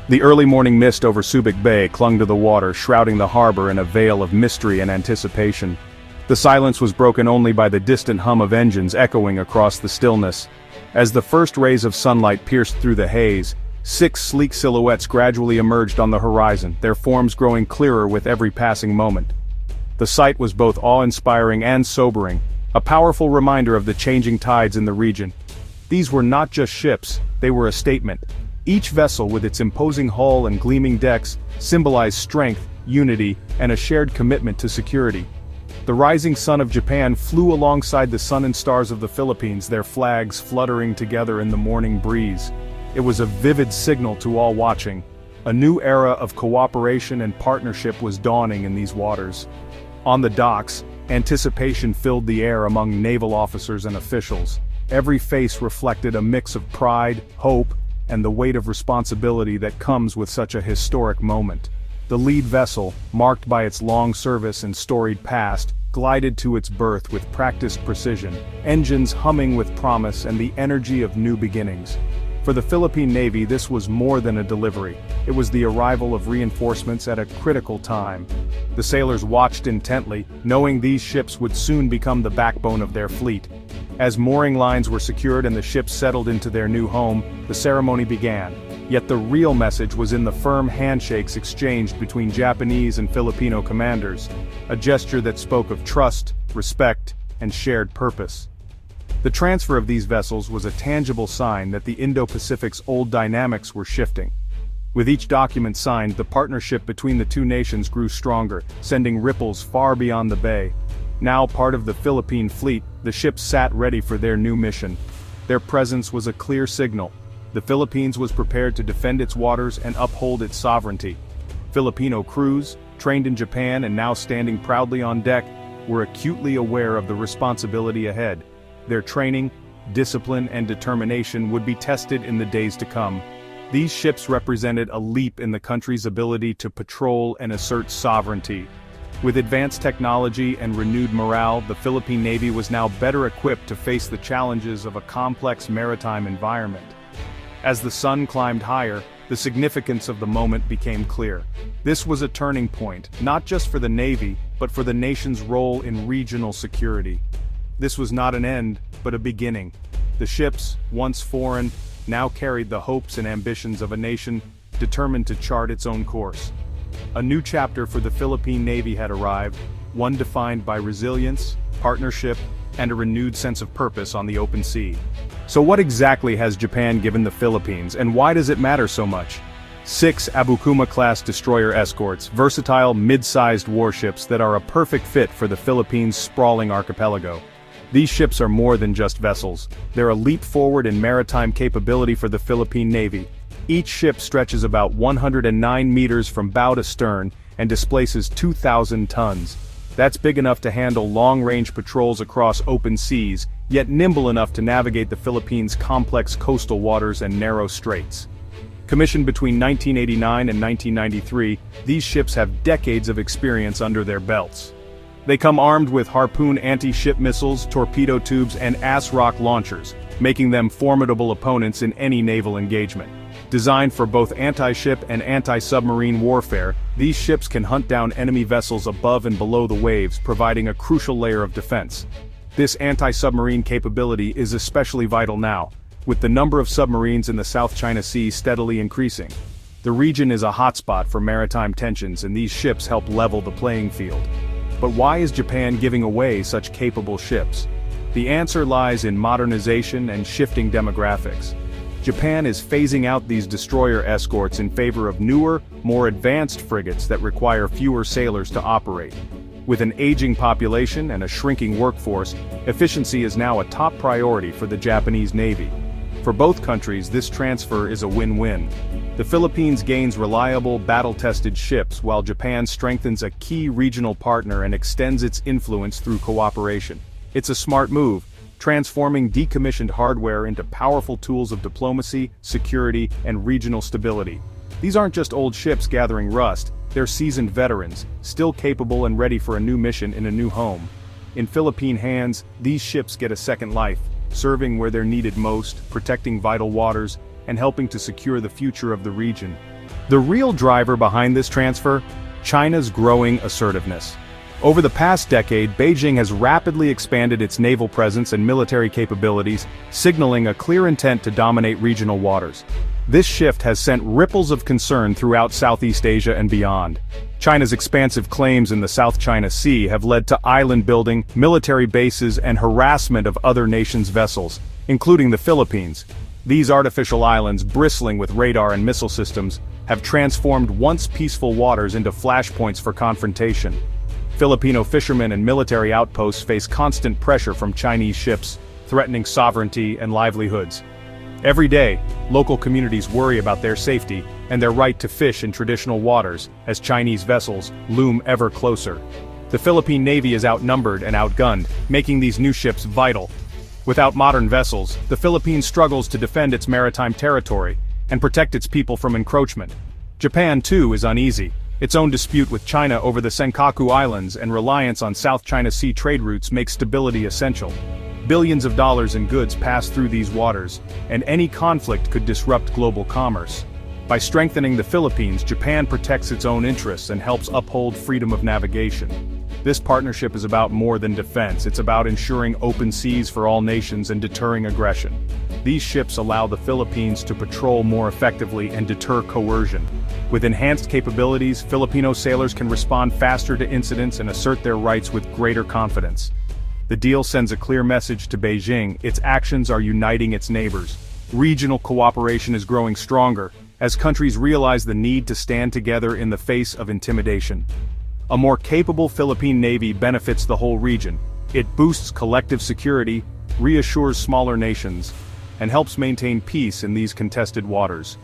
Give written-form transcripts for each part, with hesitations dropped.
The early morning mist over Subic Bay clung to the water, shrouding the harbor in a veil of mystery and anticipation. The silence was broken only by the distant hum of engines echoing across the stillness. As the first rays of sunlight pierced through the haze, 6 sleek silhouettes gradually emerged on the horizon, their forms growing clearer with every passing moment. The sight was both awe-inspiring and sobering, a powerful reminder of the changing tides in the region. These were not just ships, they were a statement. Each vessel, with its imposing hull and gleaming decks, symbolized strength, unity, and a shared commitment to security. The rising sun of Japan flew alongside the sun and stars of the Philippines, their flags fluttering together in the morning breeze. It was a vivid signal to all watching. A new era of cooperation and partnership was dawning in these waters. On the docks, anticipation filled the air among naval officers and officials. Every face reflected a mix of pride, hope, and the weight of responsibility that comes with such a historic moment. The lead vessel, marked by its long service and storied past, glided to its berth with practiced precision, engines humming with promise and the energy of new beginnings. For the Philippine Navy, this was more than a delivery. It was the arrival of reinforcements at a critical time. The sailors watched intently, knowing these ships would soon become the backbone of their fleet. As mooring lines were secured and the ships settled into their new home, the ceremony began. Yet the real message was in the firm handshakes exchanged between Japanese and Filipino commanders, a gesture that spoke of trust, respect, and shared purpose. The transfer of these vessels was a tangible sign that the Indo-Pacific's old dynamics were shifting. With each document signed, the partnership between the two nations grew stronger, sending ripples far beyond the bay. Now part of the Philippine fleet, the ships sat ready for their new mission. Their presence was a clear signal. The Philippines was prepared to defend its waters and uphold its sovereignty. Filipino crews, trained in Japan and now standing proudly on deck, were acutely aware of the responsibility ahead. Their training, discipline, and determination would be tested in the days to come. These ships represented a leap in the country's ability to patrol and assert sovereignty. With advanced technology and renewed morale, the Philippine Navy was now better equipped to face the challenges of a complex maritime environment. As the sun climbed higher, the significance of the moment became clear. This was a turning point, not just for the Navy, but for the nation's role in regional security. This was not an end, but a beginning. The ships, once foreign, now carried the hopes and ambitions of a nation determined to chart its own course. A new chapter for the Philippine Navy had arrived, one defined by resilience, partnership, and a renewed sense of purpose on the open sea. So what exactly has Japan given the Philippines, and why does it matter so much? 6 Abukuma-class destroyer escorts, versatile mid-sized warships that are a perfect fit for the Philippines' sprawling archipelago. These ships are more than just vessels. They're a leap forward in maritime capability for the Philippine Navy. Each ship stretches about 109 meters from bow to stern and displaces 2,000 tons. That's big enough to handle long-range patrols across open seas, yet nimble enough to navigate the Philippines' complex coastal waters and narrow straits. Commissioned between 1989 and 1993, these ships have decades of experience under their belts. They come armed with Harpoon anti-ship missiles, torpedo tubes, and ass-rock launchers, making them formidable opponents in any naval engagement. Designed for both anti-ship and anti-submarine warfare, these ships can hunt down enemy vessels above and below the waves, providing a crucial layer of defense. This anti-submarine capability is especially vital now, with the number of submarines in the South China Sea steadily increasing. The region is a hotspot for maritime tensions, and these ships help level the playing field. But why is Japan giving away such capable ships? The answer lies in modernization and shifting demographics. Japan is phasing out these destroyer escorts in favor of newer, more advanced frigates that require fewer sailors to operate. With an aging population and a shrinking workforce, efficiency is now a top priority for the Japanese Navy. For both countries, this transfer is a win-win. The Philippines gains reliable, battle-tested ships, while Japan strengthens a key regional partner and extends its influence through cooperation. It's a smart move, transforming decommissioned hardware into powerful tools of diplomacy, security, and regional stability. These aren't just old ships gathering rust, they're seasoned veterans, still capable and ready for a new mission in a new home. In Philippine hands, these ships get a second life, serving where they're needed most, protecting vital waters, and helping to secure the future of the region. The real driver behind this transfer? China's growing assertiveness. Over the past decade, Beijing has rapidly expanded its naval presence and military capabilities, signaling a clear intent to dominate regional waters. This shift has sent ripples of concern throughout Southeast Asia and beyond. China's expansive claims in the South China Sea have led to island building, military bases, and harassment of other nations' vessels, including the Philippines. These artificial islands, bristling with radar and missile systems, have transformed once peaceful waters into flashpoints for confrontation. Filipino fishermen and military outposts face constant pressure from Chinese ships, threatening sovereignty and livelihoods. Every day, local communities worry about their safety and their right to fish in traditional waters as Chinese vessels loom ever closer. The Philippine Navy is outnumbered and outgunned, making these new ships vital. Without modern vessels, the Philippines struggles to defend its maritime territory and protect its people from encroachment. Japan, too, is uneasy. Its own dispute with China over the Senkaku Islands and reliance on South China Sea trade routes make stability essential. Billions of dollars in goods pass through these waters, and any conflict could disrupt global commerce. By strengthening the Philippines, Japan protects its own interests and helps uphold freedom of navigation. This partnership is about more than defense, it's about ensuring open seas for all nations and deterring aggression. These ships allow the Philippines to patrol more effectively and deter coercion. With enhanced capabilities, Filipino sailors can respond faster to incidents and assert their rights with greater confidence. The deal sends a clear message to Beijing: its actions are uniting its neighbors. Regional cooperation is growing stronger, as countries realize the need to stand together in the face of intimidation. A more capable Philippine Navy benefits the whole region. It boosts collective security, reassures smaller nations, and helps maintain peace in these contested waters.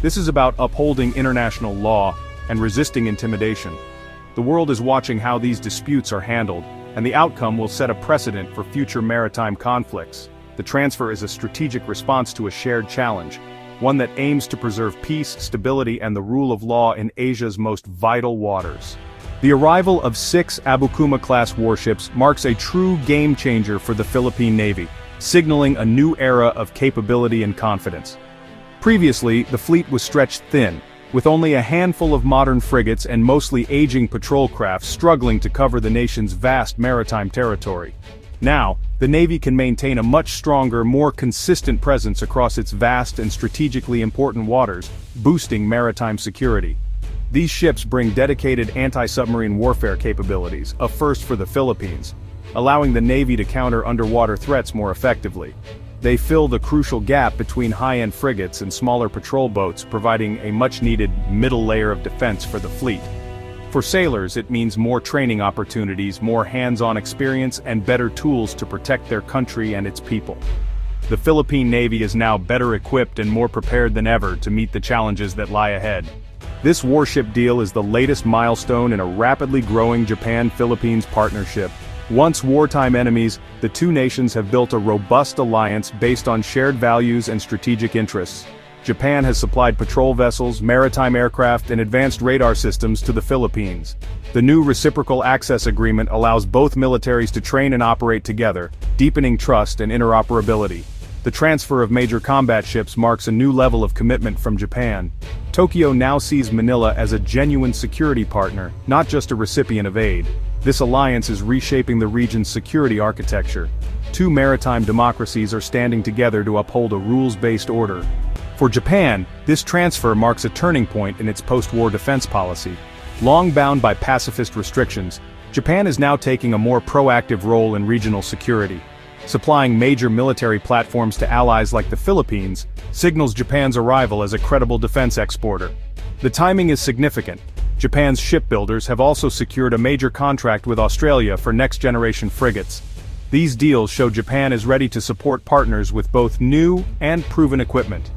This is about upholding international law and resisting intimidation. The world is watching how these disputes are handled, and the outcome will set a precedent for future maritime conflicts. The transfer is a strategic response to a shared challenge, one that aims to preserve peace, stability, and the rule of law in Asia's most vital waters. The arrival of 6 Abukuma-class warships marks a true game-changer for the Philippine Navy, signaling a new era of capability and confidence. Previously, the fleet was stretched thin, with only a handful of modern frigates and mostly aging patrol craft struggling to cover the nation's vast maritime territory. Now, the Navy can maintain a much stronger, more consistent presence across its vast and strategically important waters, boosting maritime security. These ships bring dedicated anti-submarine warfare capabilities, a first for the Philippines, allowing the Navy to counter underwater threats more effectively. They fill the crucial gap between high-end frigates and smaller patrol boats, providing a much-needed middle layer of defense for the fleet. For sailors, it means more training opportunities, more hands-on experience, and better tools to protect their country and its people. The Philippine Navy is now better equipped and more prepared than ever to meet the challenges that lie ahead. This warship deal is the latest milestone in a rapidly growing Japan-Philippines partnership. Once wartime enemies, the two nations have built a robust alliance based on shared values and strategic interests. Japan has supplied patrol vessels, maritime aircraft, and advanced radar systems to the Philippines. The new reciprocal access agreement allows both militaries to train and operate together, deepening trust and interoperability. The transfer of major combat ships marks a new level of commitment from Japan. Tokyo now sees Manila as a genuine security partner, not just a recipient of aid. This alliance is reshaping the region's security architecture. Two maritime democracies are standing together to uphold a rules-based order. For Japan, this transfer marks a turning point in its post-war defense policy. Long bound by pacifist restrictions, Japan is now taking a more proactive role in regional security. Supplying major military platforms to allies like the Philippines signals Japan's arrival as a credible defense exporter. The timing is significant. Japan's shipbuilders have also secured a major contract with Australia for next-generation frigates. These deals show Japan is ready to support partners with both new and proven equipment.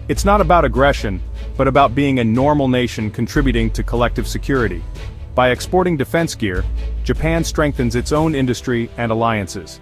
It's not about aggression, but about being a normal nation contributing to collective security. By exporting defense gear, Japan strengthens its own industry and alliances.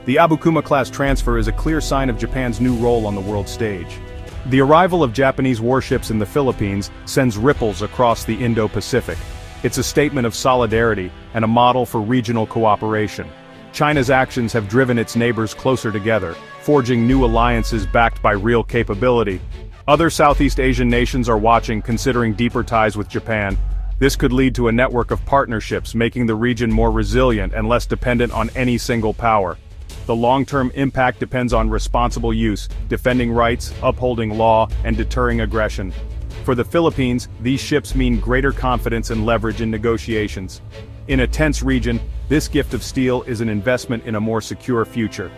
The Abukuma-class transfer is a clear sign of Japan's new role on the world stage. The arrival of Japanese warships in the Philippines sends ripples across the Indo-Pacific. It's a statement of solidarity and a model for regional cooperation. China's actions have driven its neighbors closer together, forging new alliances backed by real capability. Other Southeast Asian nations are watching, considering deeper ties with Japan. This could lead to a network of partnerships, making the region more resilient and less dependent on any single power. The long-term impact depends on responsible use, defending rights, upholding law, and deterring aggression. For the Philippines, these ships mean greater confidence and leverage in negotiations. In a tense region, this gift of steel is an investment in a more secure future.